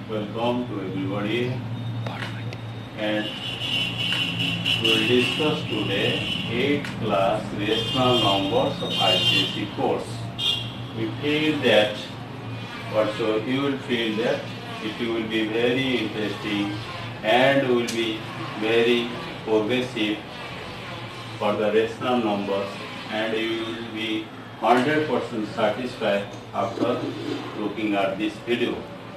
Welcome to everybody, and we will discuss today 8th class rational numbers of ICSE course. We feel that, also you will feel that it will be very interesting and will be very progressive for the rational numbers, and you will be 100% satisfied after looking at this video.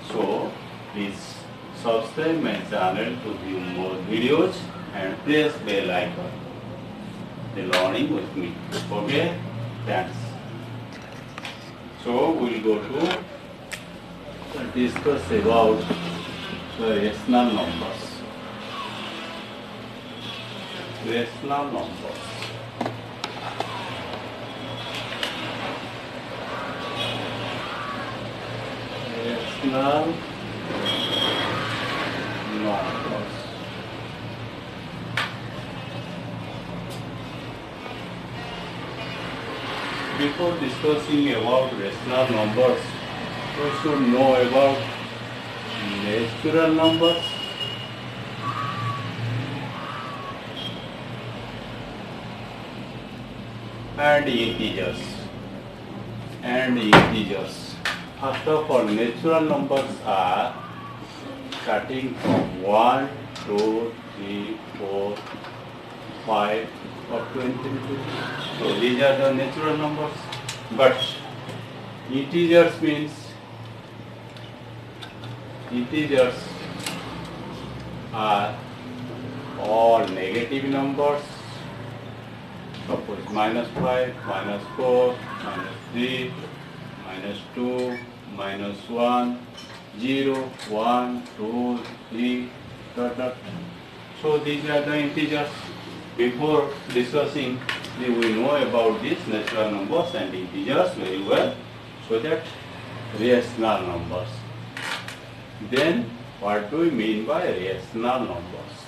So please subscribe my channel to view more videos and press bell icon. The learning with me. Okay? Thanks. So we'll go to discuss about the rational numbers. Rational numbers. Rational numbers. Before discussing about rational numbers, we should know about natural numbers. And integers. First of all, natural numbers are starting from 1, 2, 3, 4, 5 or 22. So these are the natural numbers. But integers means integers are all negative numbers. Suppose -5, -4, -3, -2, -1, 0, 1, 2, 3, dot, dot. So these are the integers. Before discussing, we will know about these natural numbers and integers very well, so that rational numbers. Then what do we mean by rational numbers?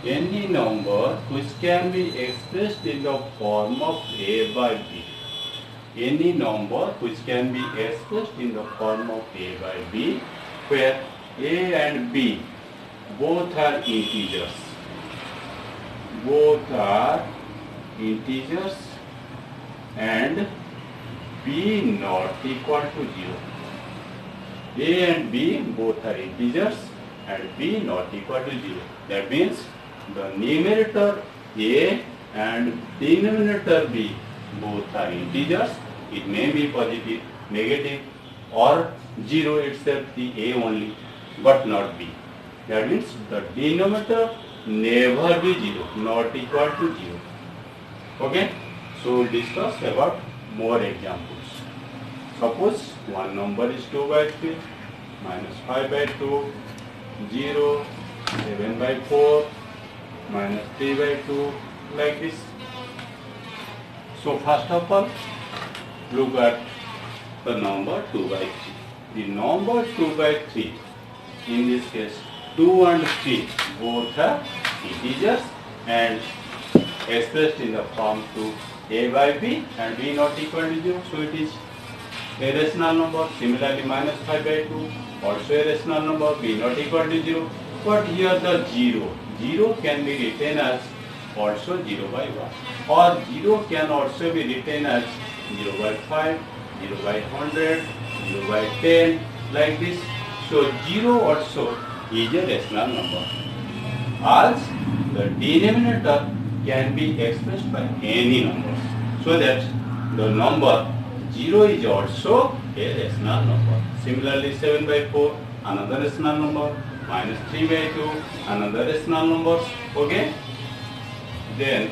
Any number which can be expressed in the form of a by b. Any number which can be expressed in the form of a by b, where a and b both are integers. Both are integers and b not equal to 0. A and b both are integers and b not equal to 0. That means the numerator a and denominator b both are integers. It may be positive, negative or 0 itself, the a only, but not b. That means the denominator never be 0, not equal to 0. Okay? So we'll discuss about more examples. Suppose one number is 2 by 3, -5 by 2, 0, 7 by 4, -3 by 2, like this. So first of all, look at the number 2 by 3. The number 2 by 3, in this case 2 and 3 both are integers and expressed in the form 2 a by b and b not equal to 0. So it is a rational number. Similarly, -5 by 2 also a rational number, b not equal to 0. But here the 0 can be written as also 0 by 1, or 0 can also be written as 0 by 5, 0 by 100, 0 by 10, like this. So 0 also is a rational number, as the denominator can be expressed by any numbers, so that the number 0 is also a rational number. Similarly, 7 by 4, another rational number, -3 by 2, another rational number. Okay? Then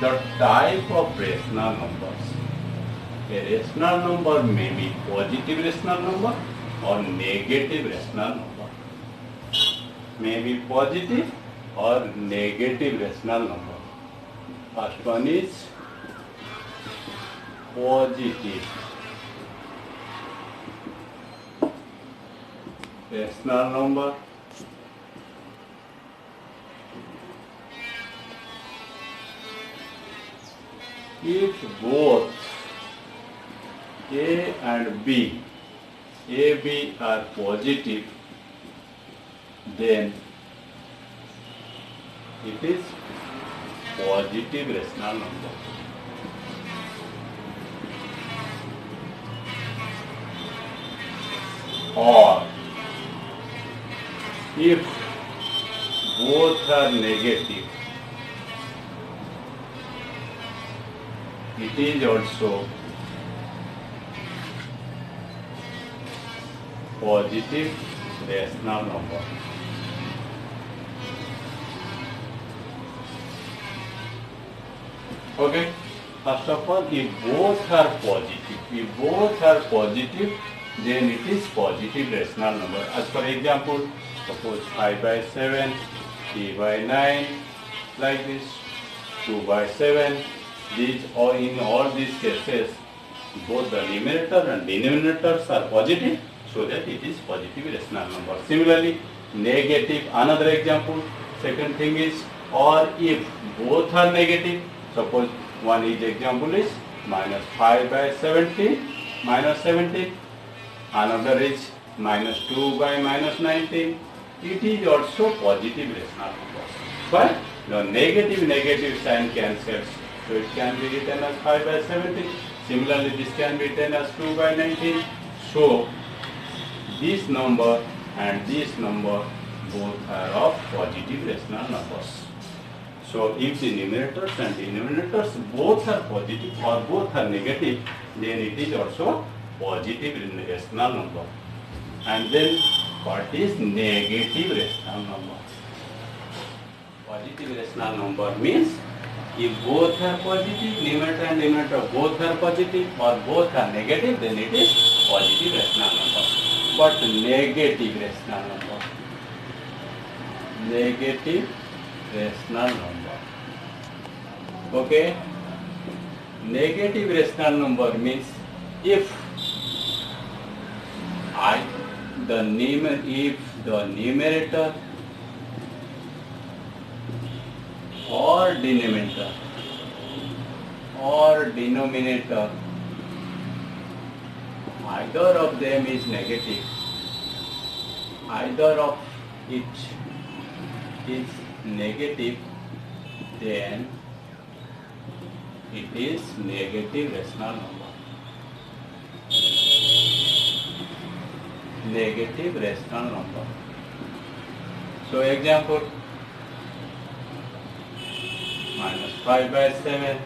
the type of rational numbers. A rational number may be positive rational number or negative rational number. May be positive or negative rational number. First one is positive rational number. if both A and B, A, B are positive, then it is positive rational number. Or if both are negative, it is also positive rational number. Okay, first of all, if both are positive, then it is positive rational number. As for example, suppose 5 by 7, 3 by 9, like this, 2 by 7. These or in all these cases, both the numerator and denominators are positive, so that it is positive rational number. Similarly, negative, another example, second thing is, or if both are negative, suppose one is example is minus 5 by 17, minus 17, another is minus 2 by minus 19, it is also positive rational number. But the negative sign cancels, so it can be written as 5 by 17. Similarly, this can be written as 2 by 19. So, this number and this number both are of positive rational numbers. So, if the numerators and denominators both are positive or both are negative, then it is also positive rational number. And then what is negative rational number? Positive rational number means if both are positive, numerator and denominator both are positive or both are negative, then it is positive rational number. But negative rational number, negative rational number. Okay, negative rational number means if the numerator or denominator either of them is negative, either of it is negative, then it is negative rational number. Negative rational number. So example, minus 5 by 7,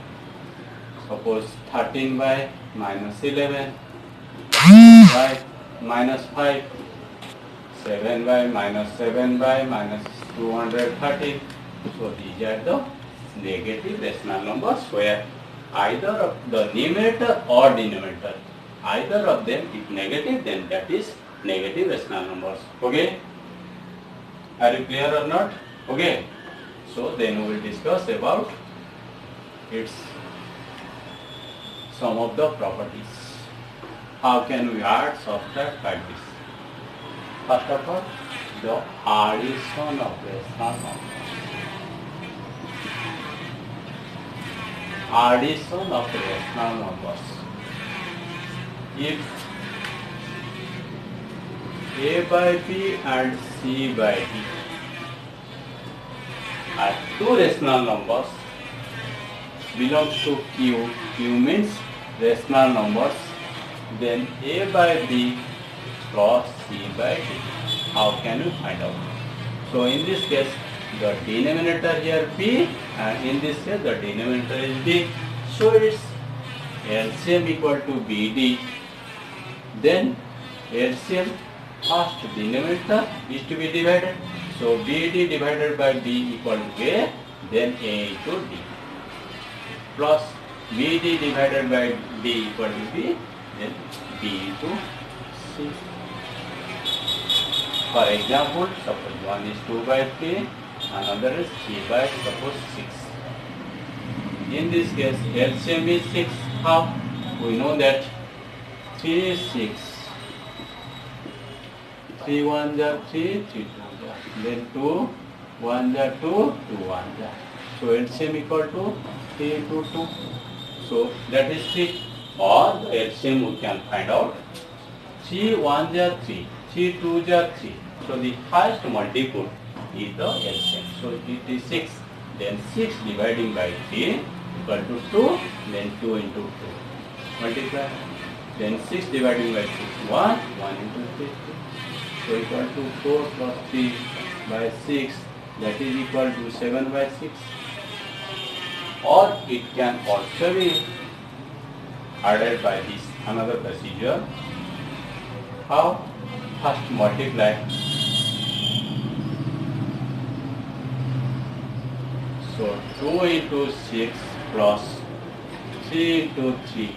suppose 13 by minus 11, by minus 5, 7 by minus 213. So these are the negative rational numbers where either of the numerator or denominator, either of them if negative, then that is negative rational numbers. Okay? Are you clear or not? Okay. So then we will discuss about its some of the properties. How can we add, subtract like this? First of all, the addition of rational numbers. Addition of rational numbers. If A by B and C by D are two rational numbers belongs to Q, Q means rational numbers, then A by B plus C by D. How can you find out? So in this case, the denominator here B, and in this case the denominator is D. So it's LCM equal to BD. Then LCM first denominator is to be divided. So BD divided by B equal to A, then A into D. Plus BD divided by D equal to B, then B into C. For example, suppose one is 2 by 3, another is 3 by suppose 6. In this case, LCM is 6. How? We know that 3 is 6. 3 1s are 3, 3 2s are. Then 2 1s are 2, 2 1s are. So LCM equal to 3 into 2. So that is 3. Or the LCM we can find out. 3 1 are 3, 3 2 are 3. So the first multiple is the LCM. So it is 6. Then 6 dividing by 3 equal to 2. Then 2 into 2. Multiply. Then 6 dividing by 6, 1. 1 into 3, 3. So equal to 4 plus 3 by 6. That is equal to 7 by 6. Or it can also be added by this another procedure. How? First multiply. So 2 into 6 plus 3 into 3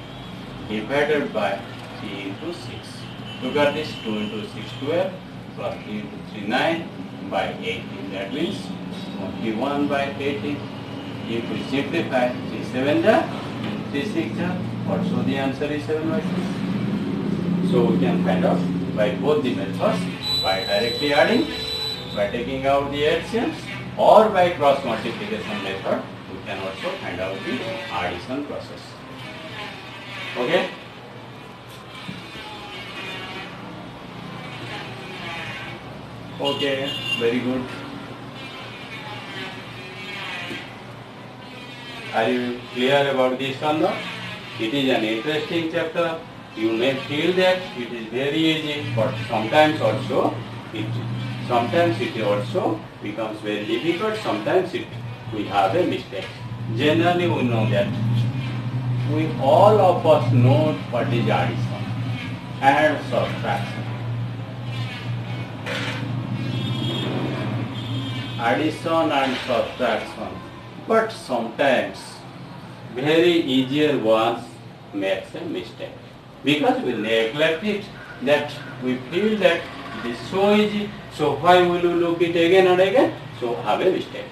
divided by 3 into 6. Look at this, 2 into 6 12 plus 3 into 3 9 by 18. That means 21 by 18. If we simplify, 3 7 ja, 3 6 ja, also the answer is 7 by 6. So we can find out by both the methods, by directly adding, by taking out the LCMs, or by cross multiplication method, we can also find out the addition process. Okay? Okay, very good. Are you clear about this or not? It is an interesting chapter. You may feel that it is very easy, but sometimes it also becomes very difficult. Sometimes we have a mistake. Generally, we know that we all of us know what is addition and subtraction. Addition and subtraction. But sometimes very easier ones makes a mistake. Because we neglect it, that we feel that it is so easy, so why will you look it again and again? So have a mistake.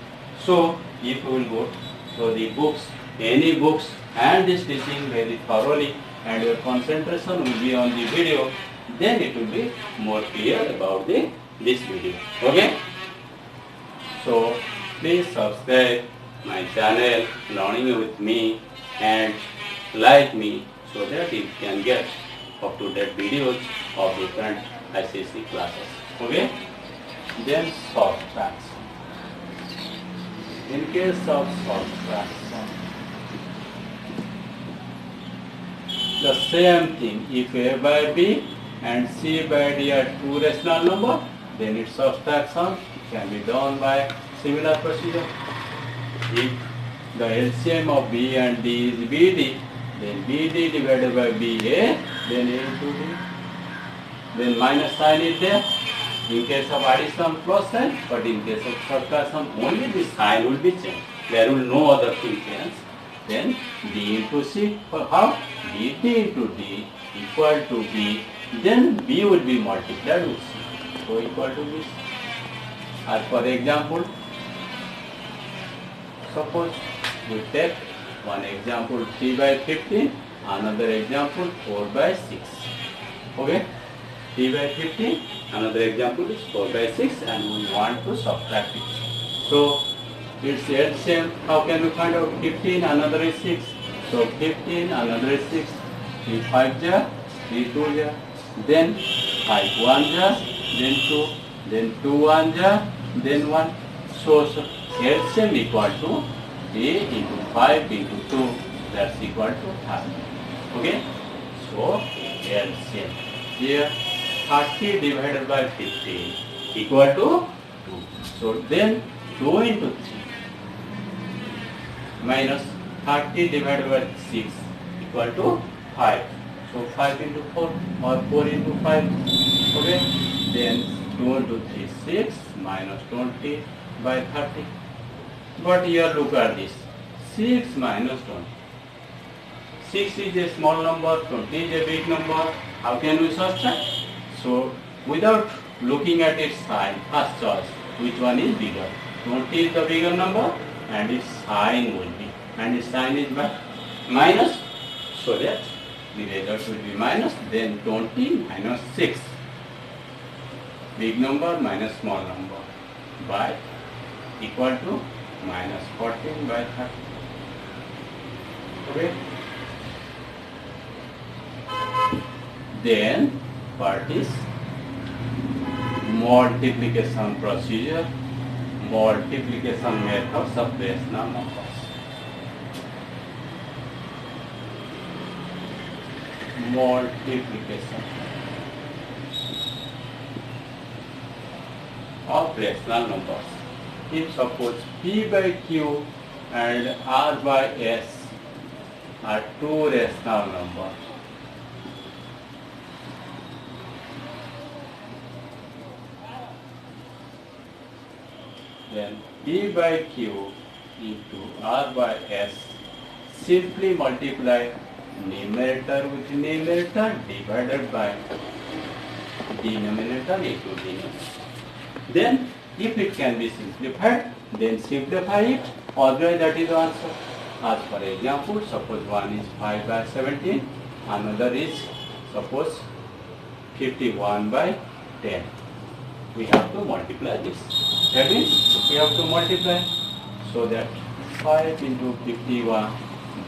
So if you will go to the books, any books, and this teaching very thoroughly, and your concentration will be on the video, then it will be more clear about this video. Okay? So please subscribe my channel Learning with me and like me, so that you can get up-to-date videos of different ICSE classes. Okay? Then subtraction. In case of subtraction, the same thing. If A by B and C by D are two rational numbers, then its subtraction can be done by similar procedure. If the LCM of B and D is BD, then BD divided by BA, then A into D. Then minus sign is there. In case of addition, plus sign, but in case of subtraction, only the sign will be changed. There will no other thing change. Then D into C, how? BD into D equal to B, then B will be multiplied with C. So equal to this. As for example, suppose we take one example 3 by 15, another example 4 by 6. Okay? 3 by 15, another example is 4 by 6, and we want to subtract it. So it's LCM. How can we find out? 15, another is 6. So 15, another is 6. 3 5 ja, 3 2 ja, then 5 1 ja, then 2, then 2 1 ja, then 1. So LCM equal to 3 into 5 into 2, that's equal to 30. Okay? So LCM. Here 30 divided by 15 equal to 2. So then 2 into 3 minus 30 divided by 6 equal to 5. So 5 into 4 or 4 into 5. Okay? Then 2 into 3, 6 minus 20 by 30. But here look at this. 6 minus 20. 6 is a small number, 20 is a big number. How can we subtract? So without looking at its sign, first choice, which one is bigger? 20 is the bigger number and its sign will be. And its sign is minus, so that the result will be minus, then 20 minus 6. Big number minus small number by equal to minus 14 by 30. Okay? Then part is multiplication procedure, multiplication methods of rational numbers. Multiplication of rational numbers. If suppose P by Q and R by S are two rational numbers, then P by Q into R by S, simply multiply numerator with numerator divided by denominator into denominator. Then if it can be simplified, then simplify it, otherwise that is the answer. As for example, suppose one is 5 by 17, another is suppose 51 by 10. We have to multiply this. That means we have to multiply, so that 5 into 51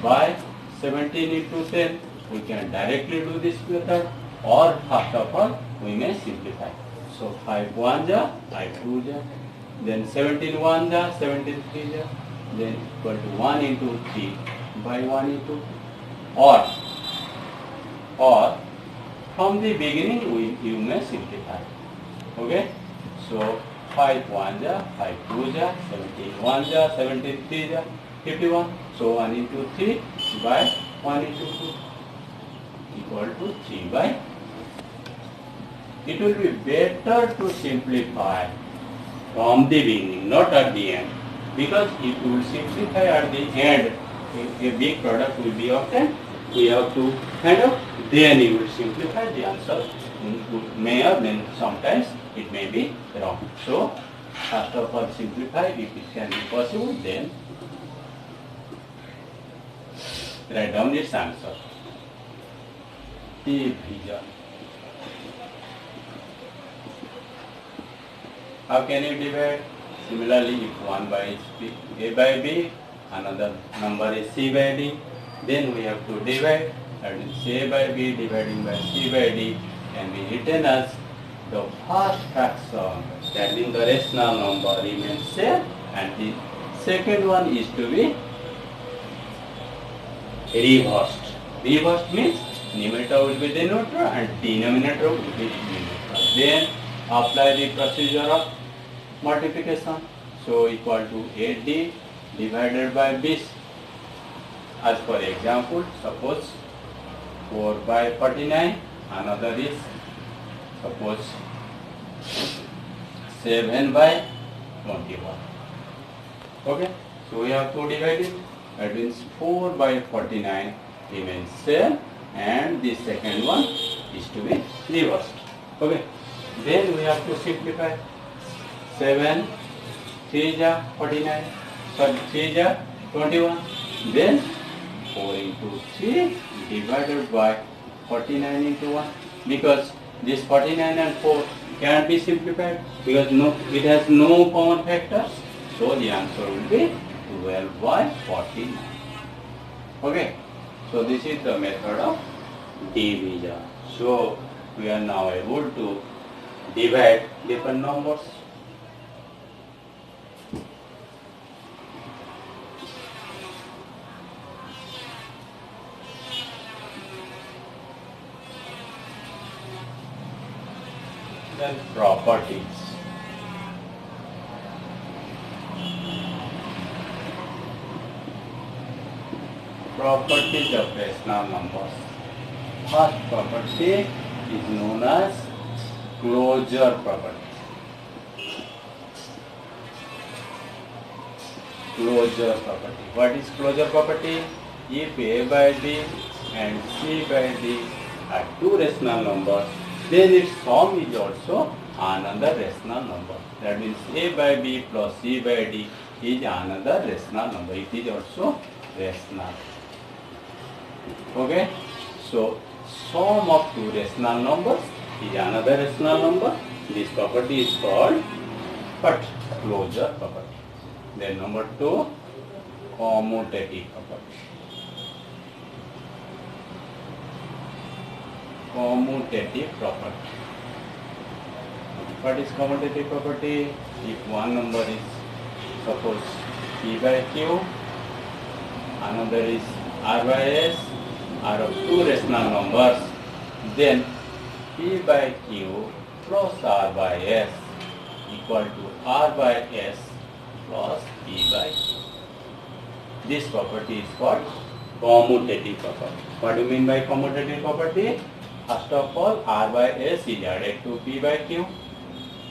by 17 into 10, we can directly do this method, or first of all we may simplify. So 5 1 ja, 5 2 ja, then 17 1 ja, 17 3 ja, then equal to 1 into 3 by 1 into 2. Or from the beginning you may simplify. Okay, so 5 1 ja, 5 2 ja, 17 1 ja, 17 3 ja, 51. So 1 into 3 by 1 into 2 equal to 3 by. It will be better to simplify from the beginning, not at the end. Because if you will simplify at the end, a big product will be obtained. We have to kind of, then you will simplify the answer. May or may sometimes it may be wrong. So first of all simplify, if it can be possible, then write down its answer. Division. How can you divide? Similarly, if one by is A by B, another number is C by D, then we have to divide. That is A by B dividing by C by D can be written as the first fraction, that means the rational number remains same, and the second one is to be reversed. Reversed means numerator will be denominator and denominator will be numerator. Then apply the procedure of multiplication. So equal to 8D divided by B. As for example, suppose 4 by 49, another is suppose 7 by 21. Okay, so we have to divide it. That means 4 by 49 remains same, and the second one is to be reversed. Okay, then we have to simplify. 7 3 ja 49, sorry 3 ja 21, then 4 into 3 divided by 49 into 1, because this 49 and 4 can't be simplified because it has no common factors, so the answer will be 12 by 49. Okay, so this is the method of division. So we are now able to divide different numbers. Then properties. Properties of rational numbers. First property is known as closure property. Closure property. What is closure property? If A by B and C by D are two rational numbers, then its sum is also another rational number. That means A by B plus C by D is another rational number. It is also rational. Okay, so sum of two rational numbers is another rational number. This property is called closure property. Then number 2, commutative property. commutative property. What is commutative property? If one number is suppose P by Q, another is R by S, are of two rational numbers, then P by Q plus R by S equal to R by S plus P by Q. This property is called commutative property. What do you mean by commutative property? First of all, R by S is added to P by Q.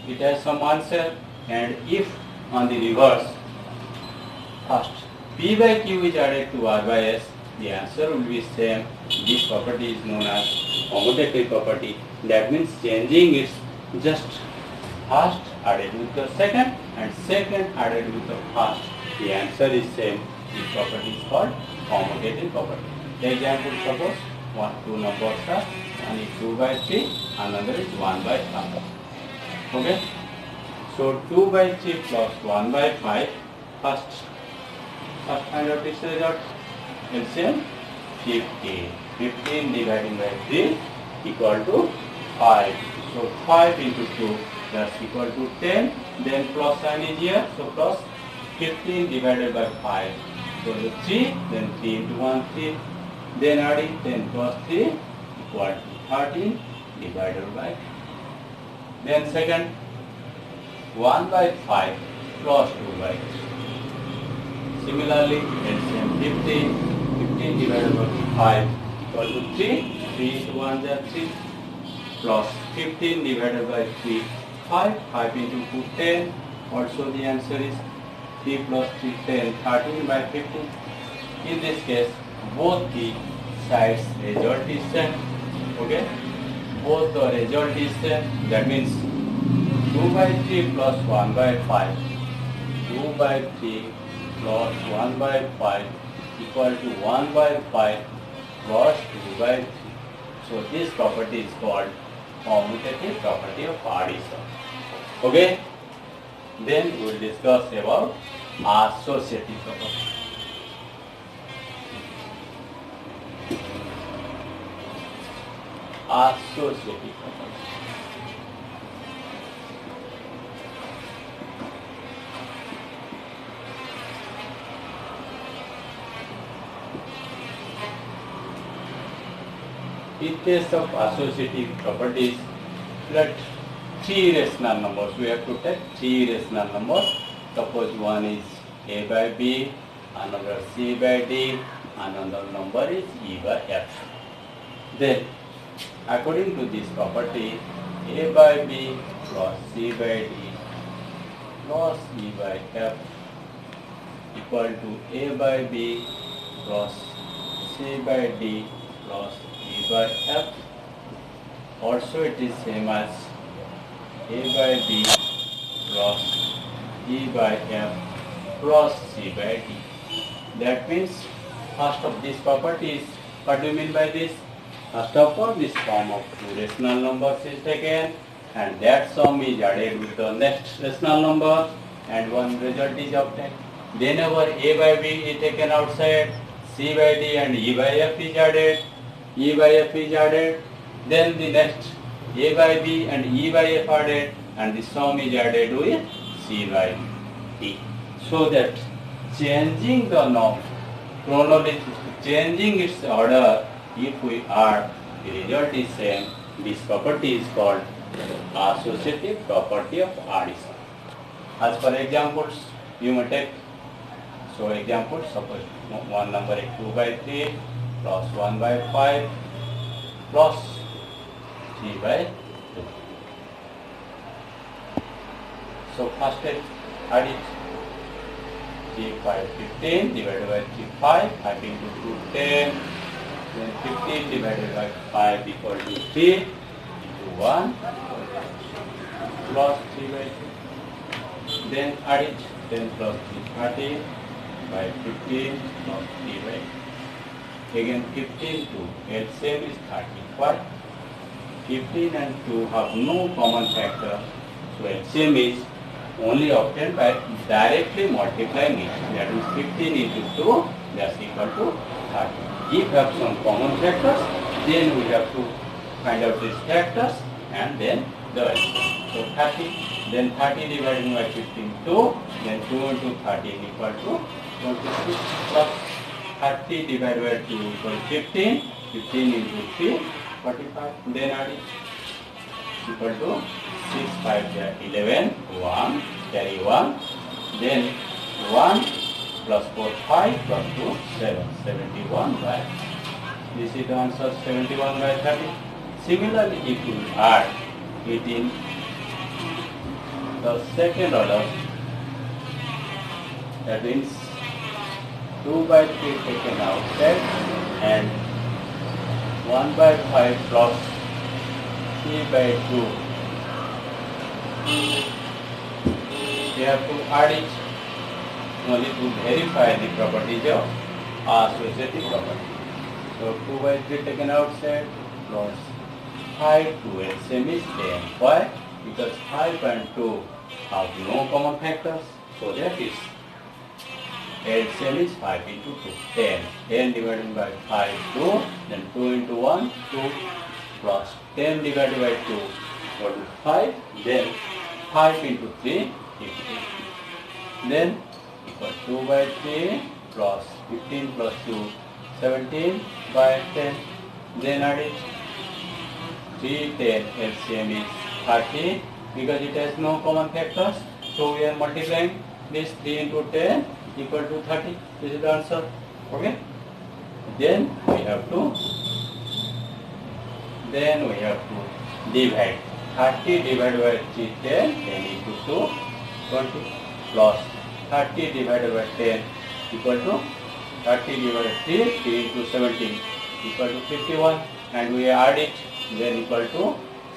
It has some answer, and if on the reverse, first P by Q is added to R by S, the answer will be same. This property is known as commutative property. That means changing its just first added with the second and second added with the first. The answer is same. This property is called commutative property. Example, suppose two numbers are, one is 2 by 3, another is 1 by 5. Okay? So 2 by 3 plus 1 by 5, first find out this result. LCM 15. 15 divided by 3 equal to 5. So 5 into 2 that's equal to 10. Then plus sign is here. So plus 15 divided by 5. So the 3, then 3 into 1, 3. Then adding 10 plus 3 equal to 13 divided by 3. Then second, 1 by 5 plus 2 by 3. Similarly, LCM 15 divided by 5 equal to 3. 3 into 1 is 3 plus 15 divided by 3, 5. 5 into 2, 10. Also the answer is 3 plus 3, 10, 13 by 15. In this case, both the sides result is same. Okay? Both the result is same. That means 2 by 3 plus 1 by 5. 2 by 3 plus 1 by 5 equal to 1 by 5 plus 2 by 3. So this property is called commutative property of addition. Okay? Then we will discuss about associative property. Associative property. In case of associative properties, let three rational numbers. We have to take three rational numbers. Suppose one is A by B, another C by D, another number is E by F. Then, according to this property, A by B plus C by D plus E by F equal to A by B plus C by D plus E by F. Also it is same as A by B plus E by F plus C by D. That means first of these properties, what do you mean by this? First of all, this form of two rational numbers is taken and that sum is added with the next rational number and one result is obtained. Then our A by B is taken outside, C by D and E by F is added. E by F is added, then the next A by B and E by F added, and the sum is added with C by D. So that changing the norm, chronology, changing its order, if we add, the result is same. This property is called associative property of addition. As for examples, you may take. So example, suppose one number is 2 by 3 plus 1 by 5 plus 3 by 2. So first add it. 3, 5, 15 divided by 3, 5. 5 into 2, 10. Then 15 divided by 5 equal to 3 into 1 plus 3 by 2. Then add it. 10 plus 3, 30 by 15 plus 3 by 2. Again 15 to LCM is 35. 15 and 2 have no common factor. So LCM is only obtained by directly multiplying it. That is 15 into 2, that's equal to 30. If we have some common factors, then we have to find out these factors and then the answer. So 30, then 30 divided by 15, 2, then 2 into 13 equal to 26 plus 30 divided by 2 equal to 15, 15 into 3, 45, then add it equal to 6, 5, 11, 1, carry 1, then 1 plus 4, 5 plus 2, 7, 71 by, this is the answer 71 by 30. Similarly, if you add 18, the second order, that means 2 by 3 taken outside and 1 by 5 plus 3 by 2. We have to add it only to verify the properties of associative property. So 2 by 3 taken outside plus 5 to LCM is 10. Why? Because 5 and 2 have no common factors. So that is LCM is 5 into 2, 10. 10 divided by 5, 2. Then 2 into 1, 2 plus 10 divided by 2 equal to 5. Then 5 into 3, 15. Then equal 2 by 3 plus 15 plus 2, 17 by 10. Then add it. 3, 10, LCM is 30 because it has no common factors. So we are multiplying this 3 into 10 equal to 30. This is the answer. Okay. Then we have to divide 30 divided by 3, 10, 10 into 2, 20 plus 30 divided by 10 equal to 30 divided by 3, 3 into 17 equal to 51, and we add it, then equal to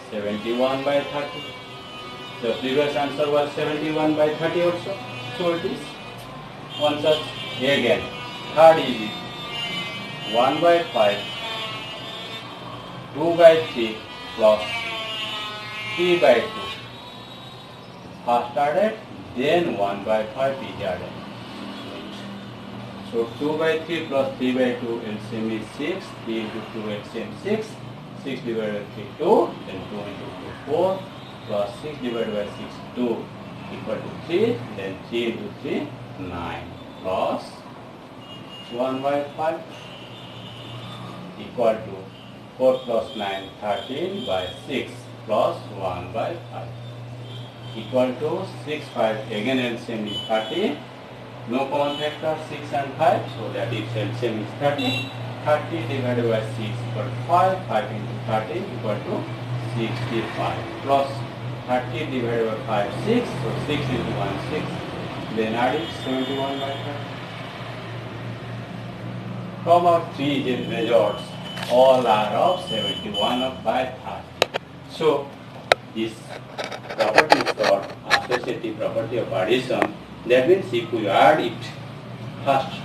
71 by 30. The previous answer was 71 by 30 also. So it is one such. Again, third is 1 by 5, 2 by 3 plus 3 by 2. First added, then 1 by 5 is added. So 2 by 3 plus 3 by 2 LCM is 6, 3 into 2 LCM 6, 6 divided by 3 2, then 2 into 2 4, plus 6 divided by 6 2 equal to 3, then 3 into 3 9, plus 1 by 5 equal to 4 plus 9 13 by 6 plus 1 by 5 equal to 6 5, again LCM is 30. No common factor 6 and 5, so that is LCM is 30. 30 divided by 6 equal to 5, 5 into 30 equal to 65, plus 30 divided by 5, 6, so 6 into 1, 6, then add it 71 by 30. From our 3 results, all are of 71 by 30. So this property is called associative property of addition. That means if we add it, first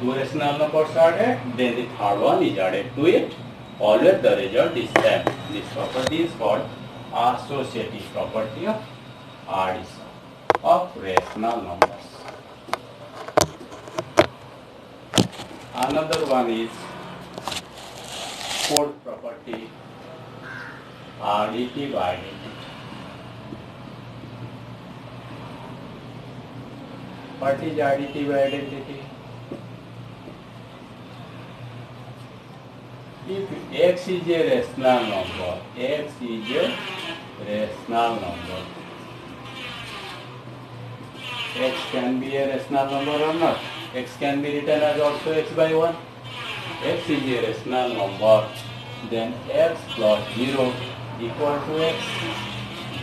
2 rational numbers are added, then the third one is added to it, always the result is same. This property is called associative property of addition of rational numbers. Another one is fourth property, additive identity. What is additive identity? If x is a rational number, x is a rational number, x can be a rational number or not? X can be written as also x by 1. X is a rational number, then x plus 0 equal to x.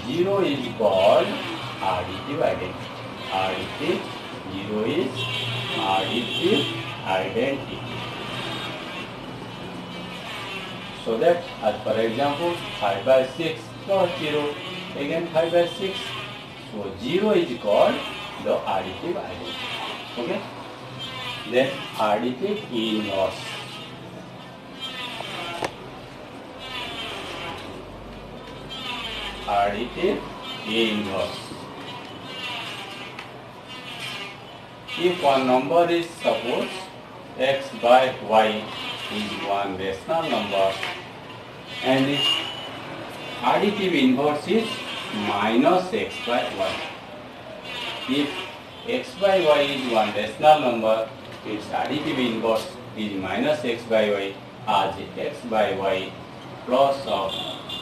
0 is called additive identity. Additive 0 is additive identity. So that, as for example, 5 by 6 plus 0, again 5 by 6. So 0 is called the additive identity. Okay? Then additive inverse. Additive inverse. If one number is, suppose x by y is one rational number, and its additive inverse is minus x by y. If x by y is one rational number, its additive inverse is minus x by y, as x by y plus of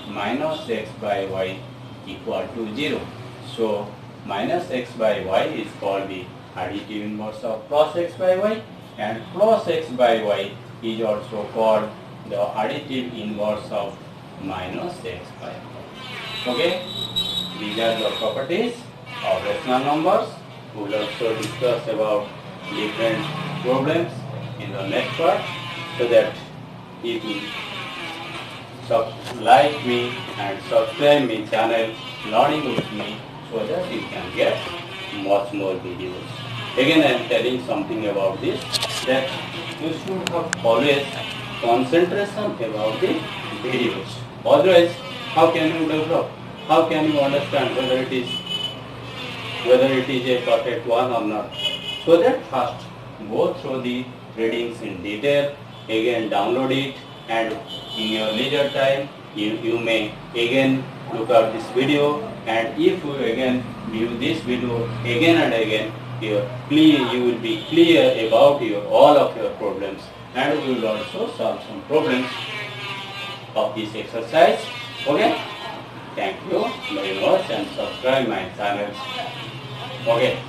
minus x by y equal to 0. So minus x by y is called the additive inverse of plus x by y, and plus x by y is also called the additive inverse of minus x by y. Okay, these are the properties of rational numbers. We will also discuss about different problems in the next part, so that if you like me and subscribe my channel Learning with Me, so that you can get much more videos. Again, I am telling something about this, that you should have always concentration about the videos. Otherwise, how can you develop? How can you understand whether it is a perfect one or not? So that first go through the readings in detail, again download it, and in your leisure time you may again look at this video, and if you again view this video again and again, you will be clear about all of your problems, and we will also solve some problems of this exercise. Okay, thank you very much, and subscribe my channel. Okay.